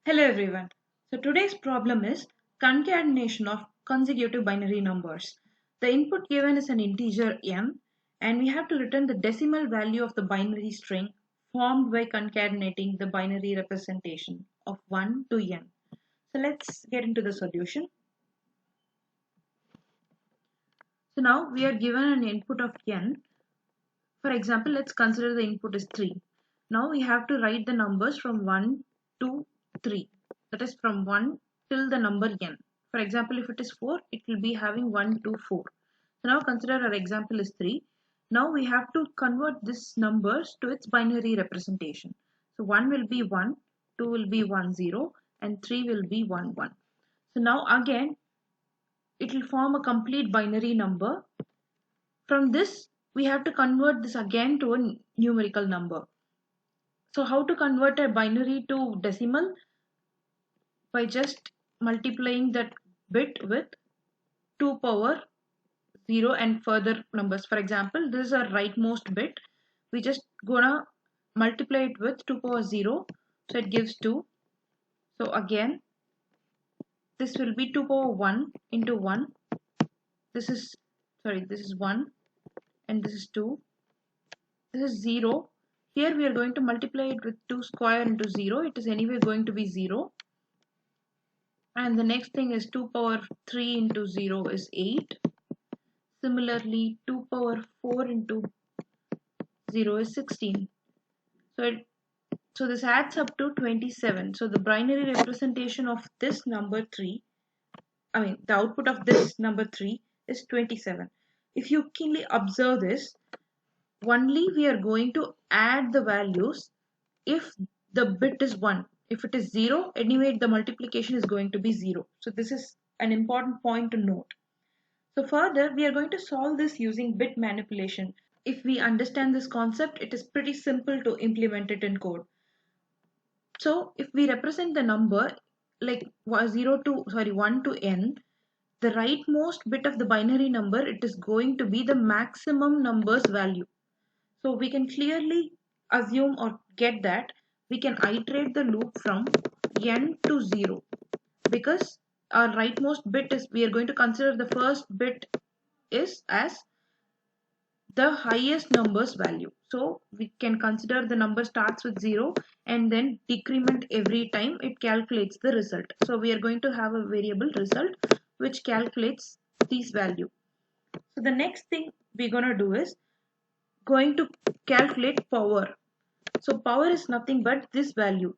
Hello everyone. So today's problem is concatenation of consecutive binary numbers. The input given is an integer n and we have to return the decimal value of the binary string formed by concatenating the binary representation of 1 to n. So let's get into the solution. So now we are given an input of n. For example, let's consider the input is 3. Now we have to write the numbers from 1 to 3. That is from 1 till the number n. For example, if it is 4, it will be having 1 to 4. So now consider our example is 3. Now we have to convert this numbers to its binary representation. So 1 will be 1, 2 will be 1 0 and 3 will be 1 1. So now again it will form a complete binary number. From this we have to convert this again to a numerical number. So how to convert a binary to decimal? By just multiplying that bit with 2 power 0 and further numbers. For example, this is our rightmost bit. We just gonna multiply it with 2 power 0. So it gives 2. So again, this will be 2 power 1 into 1. This is 1 and this is 2. This is 0. Here we are going to multiply it with 2 square into 0. It is anyway going to be 0. And the next thing is 2 power 3 into 0 is 8. Similarly, 2 power 4 into 0 is 16. So this adds up to 27. So the binary representation of this number 3, the output of this number 3 is 27. If you keenly observe this, only we are going to add the values if the bit is 1. If it is 0, anyway the multiplication is going to be 0. So this is an important point to note. So further, we are going to solve this using bit manipulation. If we understand this concept, it is pretty simple to implement it in code. So if we represent the number like 1 to n, the rightmost bit of the binary number, it is going to be the maximum numbers value. So we can clearly assume or get that we can iterate the loop from n to 0, because our rightmost bit is, we are going to consider the first bit is as the highest numbers value. So we can consider the number starts with 0 and then decrement every time it calculates the result. So we are going to have a variable result which calculates these value. So the next thing we're going to do is going to calculate power. So power is nothing but this value.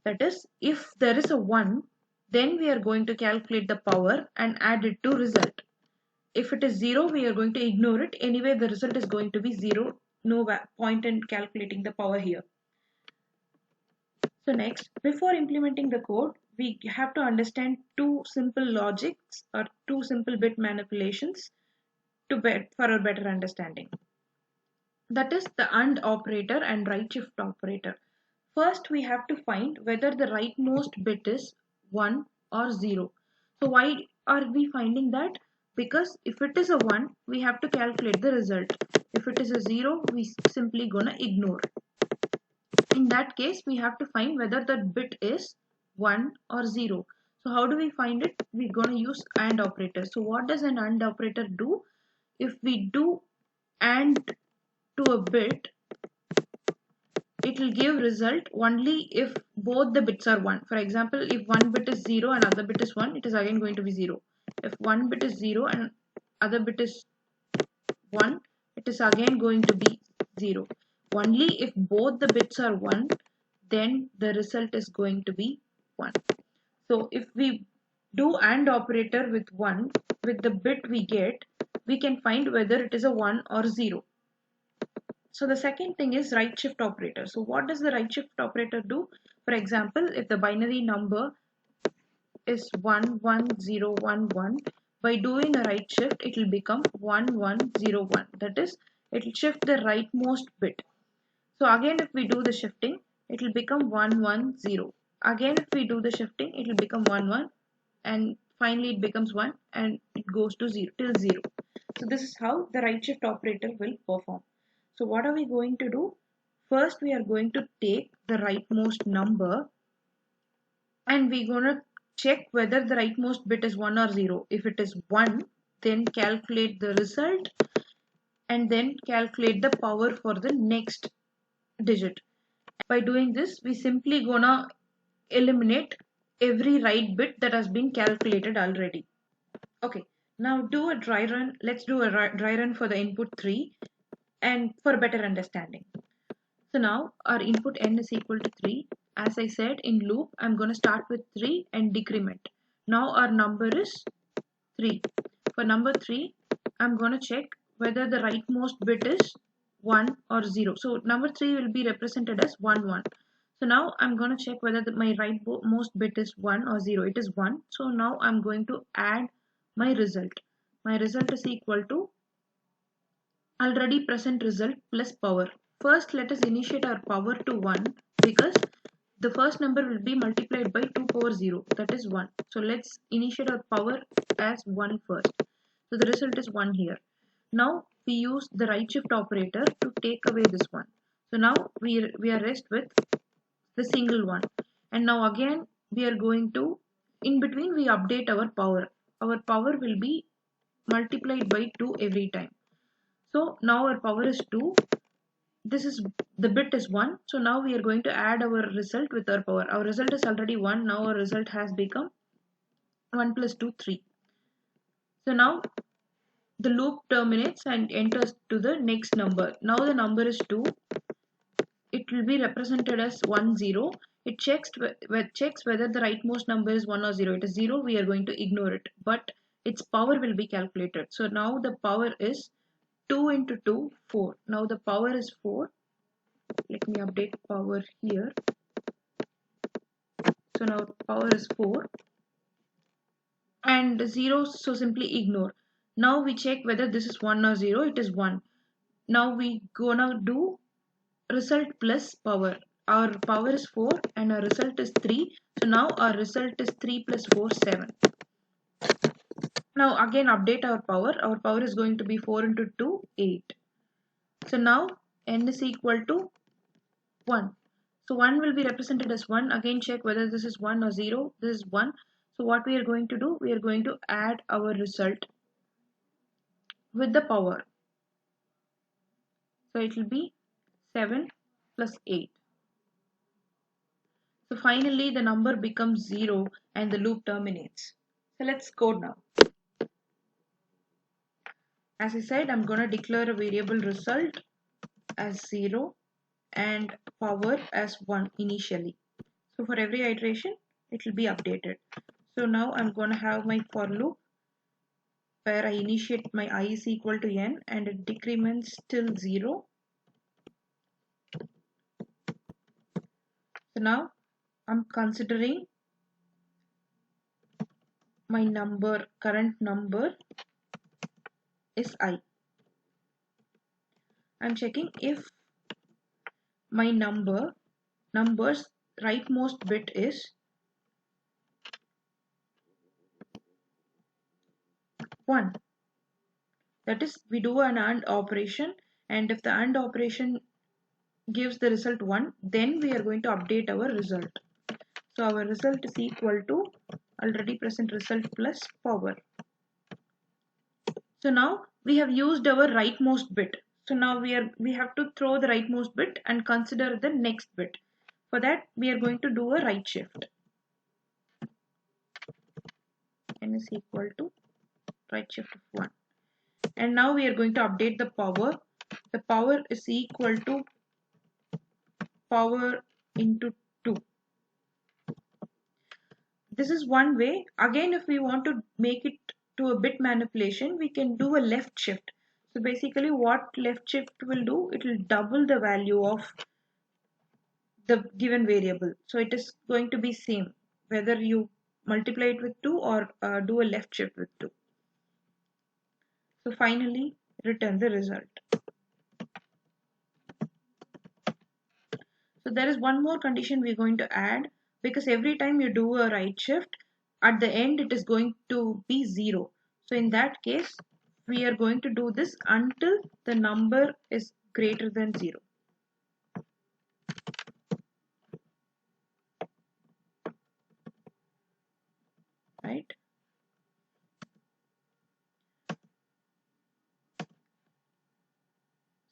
That is, if there is a 1, then we are going to calculate the power and add it to result. If it is 0, we are going to ignore it. Anyway, the result is going to be 0. No point in calculating the power here. So next, before implementing the code, we have to understand two simple logics or two simple bit manipulations for a better understanding. That is the AND operator and right shift operator. First, we have to find whether the rightmost bit is 1 or 0. So why are we finding that? Because if it is a 1, we have to calculate the result. If it is a 0, we simply gonna ignore. In that case, we have to find whether that bit is 1 or 0. So how do we find it? We're gonna use AND operator. So what does an AND operator do? If we do AND to a bit, it will give result only if both the bits are 1. For example, if one bit is 0 and other bit is 1, it is again going to be 0. If one bit is 0 and other bit is 1, it is again going to be 0. Only if both the bits are 1, then the result is going to be 1. So if we do AND operator with 1, with the bit we get, we can find whether it is a 1 or 0. So the second thing is right shift operator. So what does the right shift operator do? For example, if the binary number is 11011, by doing a right shift, it will become 1101. That is, it will shift the rightmost bit. So again, if we do the shifting, it will become 110. Again, if we do the shifting, it will become 11, and finally it becomes 1 and it goes to 0 till 0. So this is how the right shift operator will perform. So what are we going to do? First, we are going to take the rightmost number and we're gonna check whether the rightmost bit is 1 or 0. If it is 1, then calculate the result and then calculate the power for the next digit. By doing this, we simply gonna eliminate every right bit that has been calculated already. Okay, now do a dry run. Let's do a dry run for the input 3 and for better understanding. So now our input n is equal to 3. As I said in loop, I'm going to start with 3 and decrement. Now our number is 3. For number 3, I'm going to check whether the rightmost bit is 1 or 0. So number 3 will be represented as 1 1. So now I'm going to check whether my rightmost bit is 1 or 0. It is 1. So now I'm going to add my result. My result is equal to already present result plus power. First, let us initiate our power to 1 because the first number will be multiplied by 2 power 0, that is 1. So let's initiate our power as 1 first. So the result is 1 here. Now we use the right shift operator to take away this 1. So now we are rest with the single 1. And now again we are going to, in between we update our power. Our power will be multiplied by 2 every time. So now our power is 2. This is the bit is 1. So now we are going to add our result with our power. Our result is already 1. Now our result has become 1 plus 2, 3. So now the loop terminates and enters to the next number. Now the number is 2. It will be represented as 1 0. It checks whether the rightmost number is 1 or 0. It is 0. We are going to ignore it. But its power will be calculated. So now the power is 2 into 2, 4. Now the power is 4. Let me update power here. So now power is 4 and 0, so simply ignore. Now we check whether this is 1 or 0. It is 1. Now we gonna do result plus power. Our power is 4 and our result is 3. So now our result is 3 plus 4, 7. Now again update our power. Our power is going to be 4 into 2, 8. So now n is equal to 1. So 1 will be represented as 1. Again check whether this is 1 or 0. This is 1. So what we are going to do, we are going to add our result with the power. So it will be 7 plus 8. So finally the number becomes 0 and the loop terminates. So let's code now. As I said, I'm going to declare a variable result as 0 and power as 1 initially. So for every iteration, it will be updated. So now I'm going to have my for loop where I initiate my I is equal to n and it decrements till 0. So now I'm considering my number, current number is I. I'm checking if my number's rightmost bit is 1. That is, we do an AND operation, and if the AND operation gives the result 1, then we are going to update our result. So our result is equal to already present result plus power. So now we have used our rightmost bit. So now we have to throw the rightmost bit and consider the next bit. For that we are going to do a right shift. N is equal to right shift of 1. And now we are going to update the power. The power is equal to power into 2. This is one way. Again, if we want to make it to a bit manipulation, we can do a left shift. So basically what left shift will do, it will double the value of the given variable. So it is going to be same whether you multiply it with 2 or do a left shift with 2. So finally return the result. So there is one more condition we're going to add, because every time you do a right shift, at the end it is going to be 0. So in that case, we are going to do this until the number is greater than 0.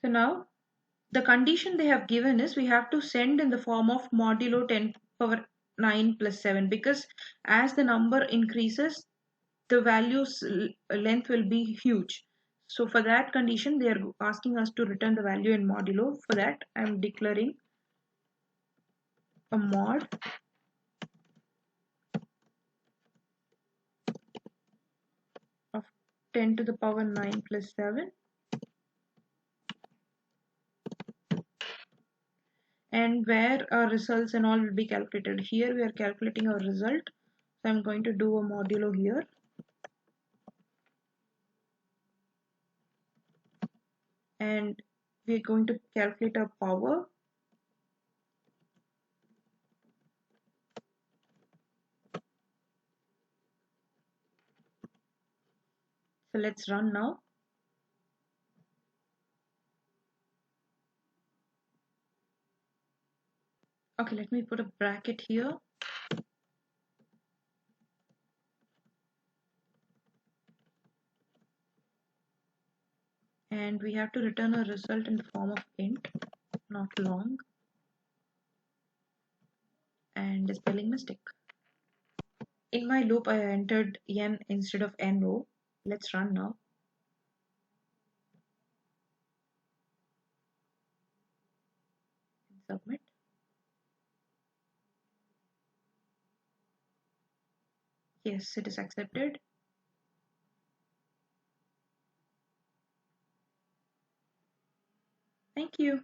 So now the condition they have given is we have to send in the form of modulo 10 power 9 plus 7, because as the number increases, the value's length will be huge. So for that condition, they are asking us to return the value in modulo. For that, I am declaring a mod of 10 to the power 9 plus 7, and where our results and all will be calculated. Here we are calculating our result. So I'm going to do a modulo here, and we're going to calculate our power. So let's run now. Okay, let me put a bracket here. And we have to return a result in the form of int, not long, and a spelling mistake. In my loop, I entered n instead of no. Let's run now. Submit. Yes, it is accepted. Thank you.